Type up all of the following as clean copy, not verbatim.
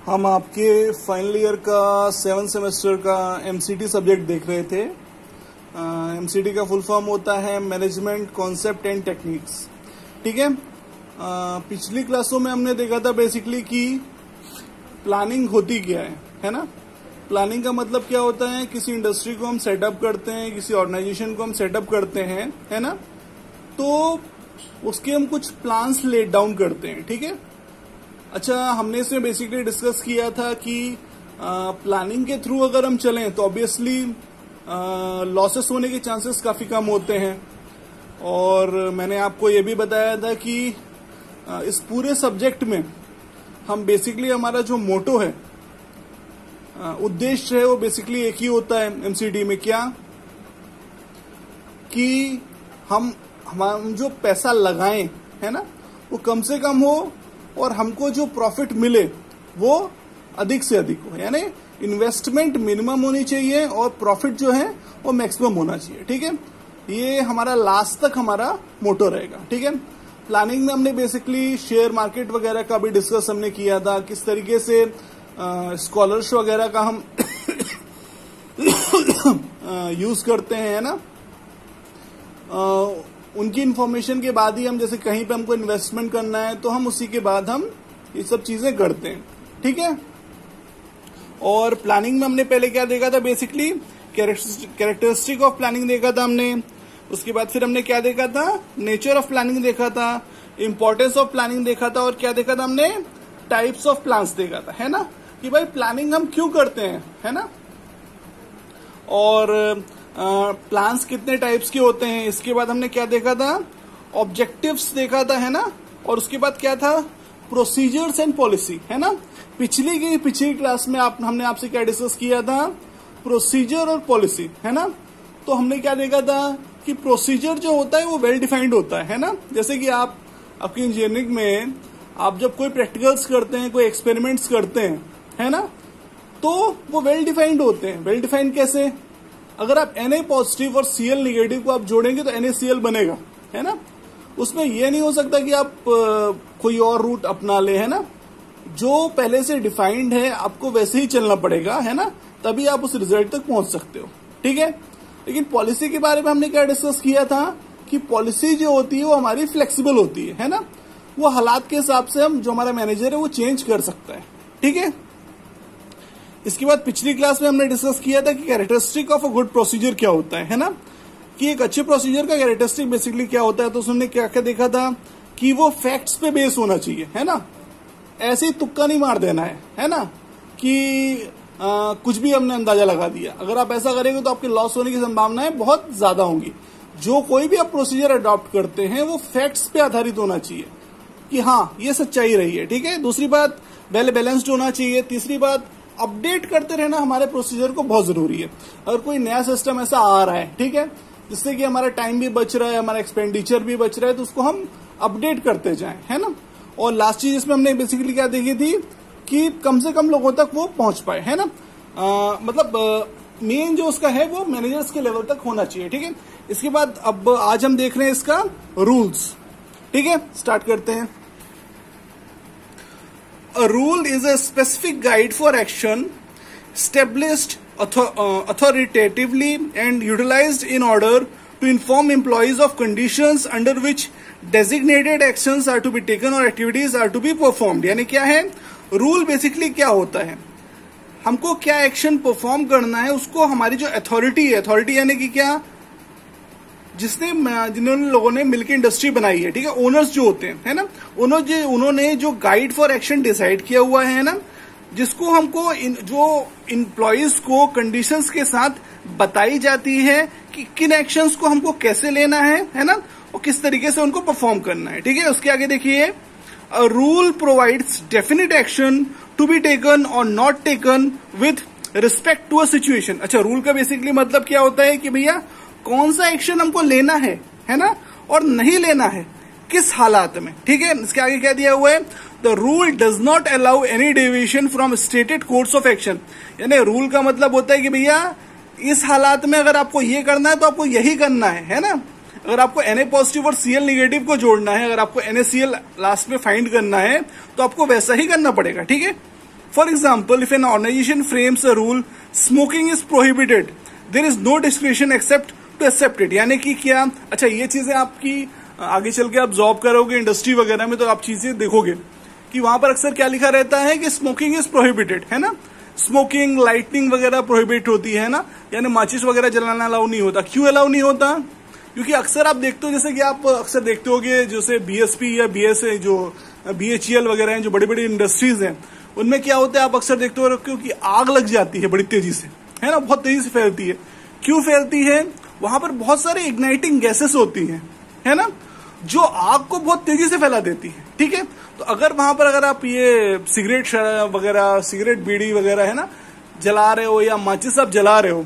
हम आपके final year का 7th सेमेस्टर का एमसीटी सब्जेक्ट देख रहे थे। एमसीटी का फुल फॉर्म होता है मैनेजमेंट कॉन्सेप्ट एंड टेक्निक्स। ठीक है। पिछली क्लासों में हमने देखा था बेसिकली कि प्लानिंग होती क्या है ना। प्लानिंग का मतलब क्या होता है, किसी इंडस्ट्री को हम सेटअप करते हैं, किसी ऑर्गेनाइजेशन को हम सेटअप करते हैं, है ना, तो उसके हम कुछ प्लान्स लेट डाउन करते हैं। ठीक है। अच्छा, हमने इसमें बेसिकली डिस्कस किया था कि प्लानिंग के थ्रू अगर हम चलें तो ऑब्वियसली लॉसेस होने के चांसेस काफी कम होते हैं। और मैंने आपको ये भी बताया था कि इस पूरे सब्जेक्ट में हम बेसिकली हमारा जो मोटो है, उद्देश्य है, वो बेसिकली एक ही होता है एमसीटी में, क्या कि हम जो पैसा लगाएं, है ना, वो कम से कम हो और हमको जो प्रॉफिट मिले वो अधिक से अधिक हो। यानी इन्वेस्टमेंट मिनिमम होनी चाहिए और प्रॉफिट जो है वो मैक्सिमम होना चाहिए। ठीक है। ये हमारा लास्ट तक हमारा मोटो रहेगा। ठीक है। प्लानिंग में हमने बेसिकली शेयर मार्केट वगैरह का भी डिस्कस हमने किया था, किस तरीके से स्कॉलर्स वगैरह का हम यूज करते हैं, है ना। उनकी इंफॉर्मेशन के बाद ही हम, जैसे कहीं पे हमको इन्वेस्टमेंट करना है तो हम उसी के बाद हम ये सब चीजें करते हैं। ठीक है। और प्लानिंग में हमने पहले क्या देखा था, बेसिकली कैरेक्टरिस्टिक ऑफ प्लानिंग देखा था हमने। उसके बाद फिर हमने क्या देखा था, नेचर ऑफ प्लानिंग देखा था, इंपॉर्टेंस ऑफ प्लानिंग देखा था, और क्या देखा था हमने, टाइप्स ऑफ प्लान्स देखा था, है ना, कि भाई प्लानिंग हम क्यों करते हैं, है ना, और प्लान्स कितने टाइप्स के होते हैं। इसके बाद हमने क्या देखा था, ऑब्जेक्टिव्स देखा था, है ना, और उसके बाद क्या था, प्रोसीजर्स एंड पॉलिसी, है ना। पिछली क्लास में हमने आपसे क्या डिस्कस किया था, प्रोसीजर और पॉलिसी, है ना। तो हमने क्या देखा था कि प्रोसीजर जो होता है वो वेल डिफाइंड होता है ना। जैसे कि आपकी इंजीनियरिंग में आप जब कोई प्रैक्टिकल्स करते हैं, कोई एक्सपेरिमेंट्स करते हैं, है ना, तो वो वेल डिफाइंड होते हैं। वेल डिफाइंड कैसे, अगर आप Na पॉजिटिव और Cl निगेटिव को आप जोड़ेंगे तो NaCl बनेगा, है ना। उसमें यह नहीं हो सकता कि आप कोई और रूट अपना ले, है ना। जो पहले से डिफाइंड है आपको वैसे ही चलना पड़ेगा, है ना, तभी आप उस रिजल्ट तक पहुंच सकते हो। ठीक है। लेकिन पॉलिसी के बारे में हमने क्या डिस्कस किया था कि पॉलिसी जो होती है वो हमारी फ्लेक्सिबल होती है ना, वो हालात के हिसाब से हम, जो हमारा मैनेजर है वो चेंज कर सकता है। ठीक है। इसके बाद पिछली क्लास में हमने डिस्कस किया था कि characteristic of a good procedure क्या होता है ना, कि एक अच्छे प्रोसीजर का कैरेक्टरिस्टिक बेसिकली क्या होता है। तो उसने क्या क्या देखा था कि वो फैक्ट्स पे बेस होना चाहिए, है ना, ऐसे ही तुक्का नहीं मार देना है ना, कि कुछ भी हमने अंदाजा लगा दिया। अगर आप ऐसा करेंगे तो आपके लॉस होने की संभावनाएं बहुत ज्यादा होंगी। जो कोई भी आप प्रोसीजर अडॉप्ट करते हैं वो फैक्ट्स पे आधारित होना चाहिए कि हाँ ये सच्चाई रही है। ठीक है। दूसरी बात, वेल बैलेंस्ड होना चाहिए। तीसरी बात, अपडेट करते रहना हमारे प्रोसीजर को बहुत जरूरी है। अगर कोई नया सिस्टम ऐसा आ रहा है, ठीक है, जिससे कि हमारा टाइम भी बच रहा है, हमारा एक्सपेंडिचर भी बच रहा है, तो उसको हम अपडेट करते जाएं, है ना। और लास्ट चीज इसमें हमने बेसिकली क्या देखी थी कि कम से कम लोगों तक वो पहुंच पाए, है ना। मतलब मेन जो उसका है वो मैनेजर्स के लेवल तक होना चाहिए। ठीक है। इसके बाद अब आज हम देख रहे हैं इसका रूल्स। ठीक है, स्टार्ट करते हैं। A rule is a specific guide for action established authoritatively and utilized in order to inform employees of conditions under which designated actions are to be taken or activities are to be performed। यानी क्या है, rule basically क्या होता है, हमको क्या action perform करना है, उसको हमारी जो अथॉरिटी है, अथॉरिटी यानी कि क्या, जिन्होंने लोगों ने मिलकर इंडस्ट्री बनाई है, ठीक है, ओनर्स जो होते हैं, है ना, उन्होंने जो गाइड फॉर एक्शन डिसाइड किया हुआ है ना, जिसको हमको जो इम्प्लॉइज को कंडीशंस के साथ बताई जाती है कि किन एक्शंस को हमको कैसे लेना है ना, और किस तरीके से उनको परफॉर्म करना है। ठीक है। उसके आगे देखिए, a rule provides definite action to be taken और not taken with respect to a situation. अच्छा, रूल का बेसिकली मतलब क्या होता है कि भैया कौन सा एक्शन हमको लेना है ना, और नहीं लेना है, किस हालात में। ठीक है। इसके आगे क्या दिया हुआ है, the rule does not allow any deviation from stated course of action. यानी रूल का मतलब होता है कि भैया इस हालात में अगर आपको ये करना है तो आपको यही करना है ना। अगर आपको Na पॉजिटिव और Cl निगेटिव को जोड़ना है, अगर आपको NaCl लास्ट में फाइंड करना है तो आपको वैसा ही करना पड़ेगा। ठीक है। For example, if an organisation frames a rule smoking is prohibited, there is no description except to accept it. यानी कि क्या, अच्छा ये चीजें आपकी आगे चल के आप जॉब करोगे इंडस्ट्री वगैरह में तो आप चीजें देखोगे कि वहां पर अक्सर क्या लिखा रहता है कि स्मोकिंग इज प्रोहिबिटेड, है ना। स्मोकिंग, लाइटनिंग वगैरह प्रोहिबिट होती है ना, यानी माचिस वगैरह जलाना अलाउ नहीं होता। क्यों अलाउ नहीं होता? क्योंकि अक्सर आप देखते हो, जैसे कि आप अक्सर देखते होगे जैसे बीएसपी या बीएस जो बीएचईएल वगैरह हैं, जो बड़ी बड़ी इंडस्ट्रीज हैं, उनमें क्या होता है आप अक्सर देखते हो क्योंकि आग लग जाती है बड़ी तेजी से, है ना, बहुत तेजी से फैलती है। क्यों फैलती है? वहां पर बहुत सारी इग्नाइटिंग गैसेस होती हैं, है ना, जो आग को बहुत तेजी से फैला देती है। ठीक है, तो अगर वहां पर अगर आप ये सिगरेट वगैरह, सिगरेट बीड़ी वगैरह, है ना, जला रहे हो या माचिस आप जला रहे हो,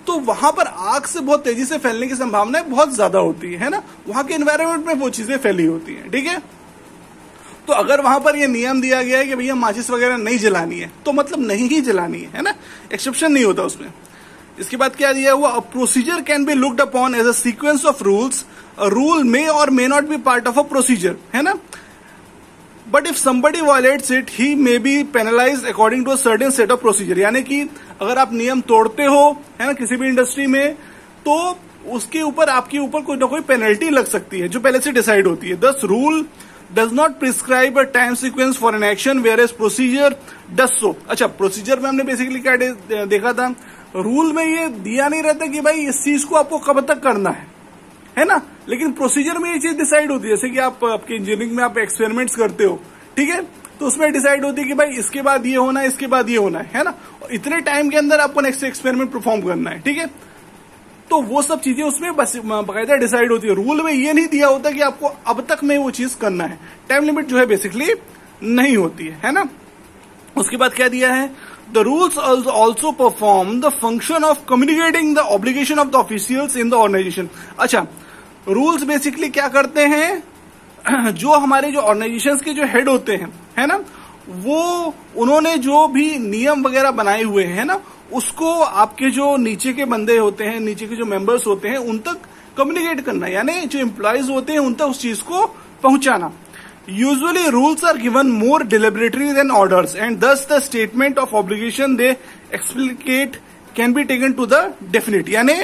तो वहां पर आग से बहुत तेजी से फैलने की संभावना बहुत ज्यादा होती है ना, वहां के एनवायरनमेंट में वो चीजें फैली होती हैं। ठीक है, तो अगर वहां पर ये नियम दिया गया है कि भैया माचिस वगैरह नहीं जलानी है, तो मतलब नहीं ही जलानी है ना, एक्सेप्शन नहीं होता उसमें। इसके बाद क्या दिया हुआ, a procedure can be looked upon as a sequence of rules, a rule may और may not be part of a procedure, है ना, but if somebody violates it he may be penalized according to a certain set of procedure. यानी कि अगर आप नियम तोड़ते हो, है ना, किसी भी इंडस्ट्री में, तो उसके ऊपर आपके ऊपर कोई ना कोई पेनल्टी लग सकती है जो पहले से डिसाइड होती है। This rule does not prescribe a time sequence for an action whereas procedure does so. अच्छा, प्रोसीजर में हमने बेसिकली क्या देखा था, रूल में ये दिया नहीं रहता कि भाई इस चीज को आपको कब तक करना है ना, लेकिन प्रोसीजर में ये चीज डिसाइड होती है। जैसे कि आप आपके इंजीनियरिंग में आप एक्सपेरिमेंट्स करते हो, ठीक है, तो उसमें डिसाइड होती है कि भाई इसके बाद ये होना है, इसके बाद ये होना है ना, और इतने टाइम के अंदर आपको नेक्स्ट एक्सपेरिमेंट परफॉर्म करना है। ठीक है, तो वो सब चीजें उसमें बाकायदा डिसाइड होती है। रूल में ये नहीं दिया होता कि आपको अब तक में वो चीज करना है, टाइम लिमिट जो है बेसिकली नहीं होती है ना। उसके बाद क्या दिया है, the rules also perform the function of communicating the obligation of the officials in the organisation. अच्छा, रूल्स बेसिकली क्या करते हैं, जो हमारे जो ऑर्गेनाइजेशंस के जो हेड होते हैं, है ना, वो उन्होंने जो भी नियम वगैरह बनाए हुए हैं ना, उसको आपके जो नीचे के बंदे होते हैं, नीचे के जो मेंबर्स होते हैं, उन तक कम्युनिकेट करना, यानी जो एम्प्लॉयज होते हैं उन तक उस चीज को पहुंचाना। Usually rules are given more deliberatory than orders and thus the statement of obligation they explicate can be taken to the definite. यानी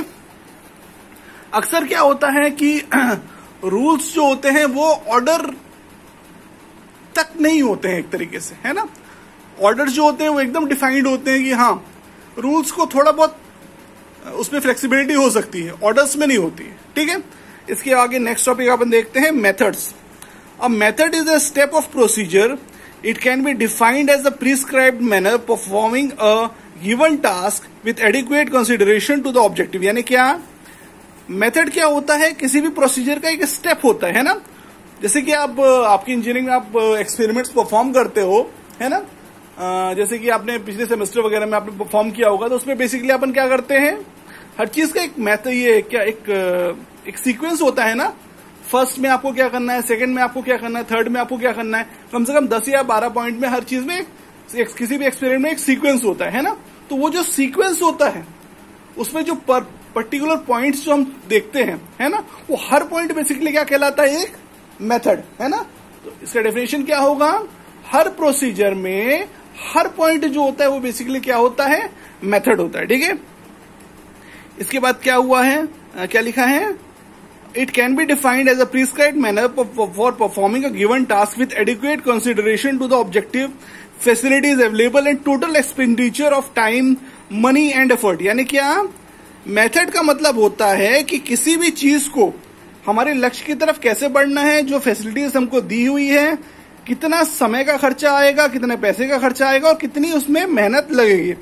अक्सर क्या होता है कि रूल्स जो होते हैं वो ऑर्डर तक नहीं होते हैं एक तरीके से, है ना। ऑर्डर जो होते हैं वो एकदम डिफाइंड होते हैं कि हाँ, रूल्स को थोड़ा बहुत उसमें फ्लेक्सिबिलिटी हो सकती है, ऑर्डर्स में नहीं होती है। ठीक है, इसके आगे नेक्स्ट टॉपिक अपन देखते हैं, methods. A method is a step of procedure, it can be defined as a prescribed manner performing a given task with adequate consideration to the objective. यानी क्या, मेथड क्या होता है, किसी भी प्रोसीजर का एक स्टेप होता है ना। जैसे कि आप आपकी इंजीनियरिंग में आप एक्सपेरिमेंट्स परफॉर्म करते हो, है ना, जैसे कि आपने पिछले सेमेस्टर वगैरह में आपने परफॉर्म किया होगा, तो उसमें बेसिकली अपन क्या करते हैं, हर चीज का एक मेथड, ये क्या एक सीक्वेंस होता है ना। फर्स्ट में आपको क्या करना है, सेकंड में आपको क्या करना है, थर्ड में आपको क्या करना है, कम से कम 10 या 12 पॉइंट में हर चीज में किसी भी एक्सपेरिमेंट में एक सीक्वेंस होता है ना। तो वो जो सीक्वेंस होता है उसमें जो पर्टिकुलर पॉइंट्स जो हम देखते हैं, है ना, वो हर पॉइंट बेसिकली क्या कहलाता है, एक मेथड, है ना। तो इसका डेफिनेशन क्या होगा, हर प्रोसीजर में हर पॉइंट जो होता है वो बेसिकली क्या होता है, मेथड होता है। ठीक है, इसके बाद क्या हुआ है, क्या लिखा है, it can be defined as a prescribed manner for performing a given task with adequate consideration to the objective, facilities available and total expenditure of time, money and effort. यानी क्या, मेथड का मतलब होता है कि किसी भी चीज को हमारे लक्ष्य की तरफ कैसे बढ़ना है, जो फैसिलिटीज हमको दी हुई है, कितना समय का खर्चा आएगा, कितने पैसे का खर्चा आएगा और कितनी उसमें मेहनत लगेगी।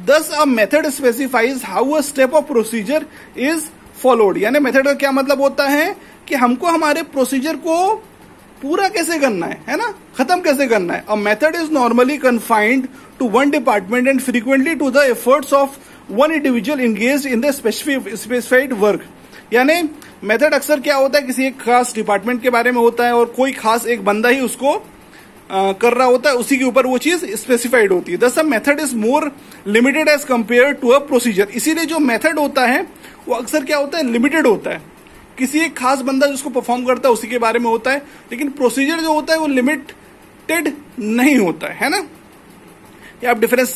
दस a method specifies how a step of procedure is followed. यानी मेथड का क्या मतलब होता है कि हमको हमारे प्रोसीजर को पूरा कैसे करना है ना, खत्म कैसे करना है। A method is normally confined to one department and frequently to the efforts of one individual engaged in the specified work. यानी मेथड अक्सर क्या होता है, किसी एक खास डिपार्टमेंट के बारे में होता है और कोई खास एक बंदा ही उसको कर रहा होता है, उसी के ऊपर वो चीज स्पेसिफाइड होती है। This method is more limited as compare to a procedure. इसीलिए जो मेथड होता है वो अक्सर क्या होता है, लिमिटेड होता है, किसी एक खास बंदा जिसको परफॉर्म करता है उसी के बारे में होता है। लेकिन प्रोसीजर जो होता है वो लिमिटेड नहीं होता है ना। ये आप डिफरेंस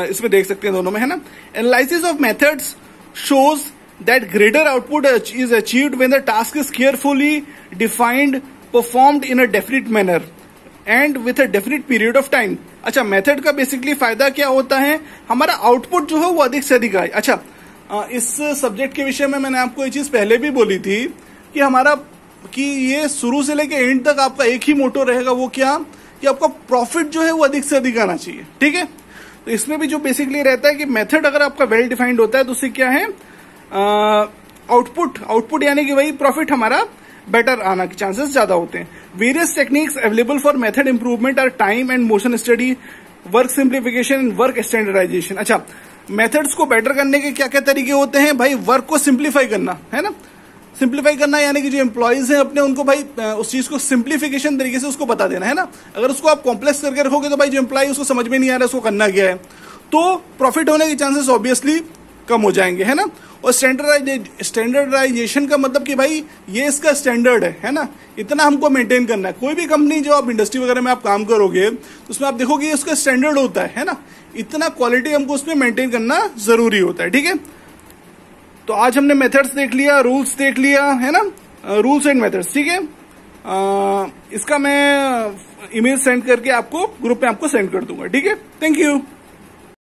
इसमें देख सकते हैं दोनों में, है ना। Analysis of methods shows that greater output is achieved when the task is carefully defined, performed in a definite manner and with a definite period of time. अच्छा, मेथड का बेसिकली फायदा क्या होता है, हमारा आउटपुट जो है वो अधिक से अधिक आए। अच्छा, इस सब्जेक्ट के विषय में मैंने आपको ये चीज पहले भी बोली थी कि हमारा कि ये शुरू से लेके एंड तक आपका एक ही मोटो रहेगा, वो क्या कि आपका प्रॉफिट जो है वो अधिक से अधिक आना चाहिए, ठीक है। तो इसमें भी जो बेसिकली रहता है कि मेथड अगर आपका वेल डिफाइंड होता है तो उससे क्या है, आउटपुट यानी कि वही प्रॉफिट हमारा बेटर आना के चांसेस ज्यादा होते हैं। Various techniques available for method improvement are time and motion study, work simplification and work standardisation. अच्छा, मेथड्स को बेटर करने के क्या क्या तरीके होते हैं भाई, वर्क को सिंप्लीफाई करना, है ना। सिंप्लीफाई करना यानी कि जो एम्प्लॉयज हैं अपने, उनको भाई उस चीज को सिंप्लीफिकेशन तरीके से उसको बता देना, है ना। अगर उसको आप कॉम्प्लेक्स करके रखोगे तो भाई जो एम्प्लॉय उसको समझ में नहीं आ रहा है उसको करना क्या है, तो प्रॉफिट होने के चांसेस ऑब्वियसली कम हो जाएंगे, है ना। और स्टैंडर्डाइजेशन का मतलब कि भाई ये इसका स्टैंडर्ड है ना, इतना हमको मेंटेन करना है। कोई भी कंपनी जो आप इंडस्ट्री वगैरह में आप काम करोगे तो उसमें आप देखोगे उसका स्टैंडर्ड होता है ना, इतना क्वालिटी हमको उसमें मेंटेन करना जरूरी होता है, ठीक है। तो आज हमने मेथड्स देख लिया, रूल्स देख लिया, है ना, रूल्स एंड मेथड्स, ठीक है। इसका मैं इमेज सेंड करके आपको ग्रुप में आपको सेंड कर दूंगा, ठीक है। Thank you.